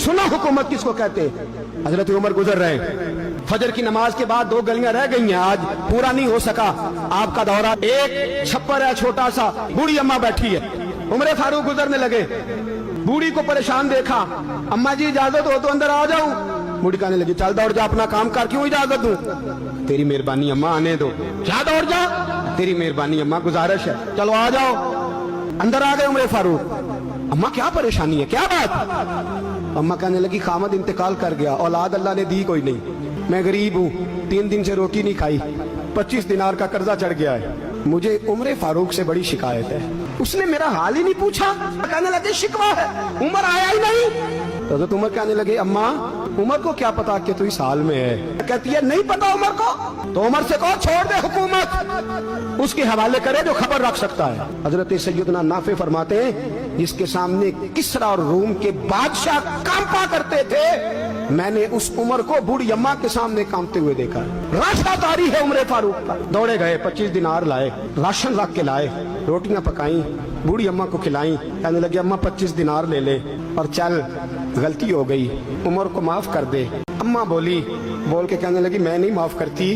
सुना हुकूमत किसको कहते हैं। हजरत उमर गुजर रहे, फजर की नमाज के बाद 2 गलियां रह गई हैं, आज पूरा नहीं हो सका आपका दौरा। एक छप्पर है छोटा सा, बूढ़ी अम्मा बैठी है, उमर फारूक गुजरने लगे, बूढ़ी को परेशान देखा, अम्मा जी इजाजत हो तो अंदर आ जाऊं। बूढ़ी कहने लगी चल दौड़ जा, अपना काम कर, क्यों इजाजत दूं? तेरी मेहरबानी अम्मा, आने दो। क्या दौड़ जा? तेरी मेहरबानी अम्मा, गुजारिश है, चलो आ जाओ। अंदर आ गए उमर फारूक। अम्मा क्या परेशानी है, क्या बात? अम्मा कहने लगी खामद इंतकाल कर गया, औलाद अल्लाह ने दी कोई नहीं, मैं गरीब हूँ, 3 दिन से रोटी नहीं खाई, 25 दिनार का कर्जा चढ़ गया है, मुझे उमर फारूक से बड़ी शिकायत है। उसने मेरा हाल ही नहीं पूछा। कहने लगे शिकवा है, उमर आया ही नहीं। तो उमर कहने लगे अम्मा उमर को क्या पता कि तू इस हाल में है? कहती है नहीं पता उमर को, तो उमर से कहो छोड़ दे हुकूमत, उसके हवाले करे जो खबर रख सकता है। हजरत सैयदना नाफे फरमाते हैं जिसके सामने किसरा और रूम के बादशाह कांपा करते थे, मैंने उस उमर को बूढ़ी अम्मा के सामने कांपते हुए देखा। राशादारी है उमर फारूक का। दौड़े गए, 25 दिनार लाए, राशन रख के लाए, रोटियां पकाई, बूढ़ी अम्मा को खिलाई। कहने लगे अम्मा 25 दिनार ले ले और चल, गलती हो गई, उमर को माफ कर दे। अम्मा बोली, बोल के कहने लगी मैं नहीं माफ करती,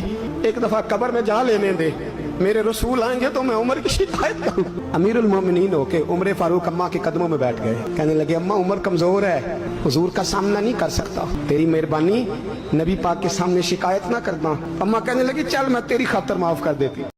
एक दफा कब्र में जा लेने दे, मेरे रसूल आएंगे तो मैं उमर की शिकायत करूं। अमीरुल मोमिनीन होके उमर फारूक अम्मा के कदमों में बैठ गए। कहने लगे अम्मा उमर कमजोर है, हुजूर का सामना नहीं कर सकता, तेरी मेहरबानी नबी पाक के सामने शिकायत ना करना। अम्मा कहने लगी चल मैं तेरी खातर माफ कर देती।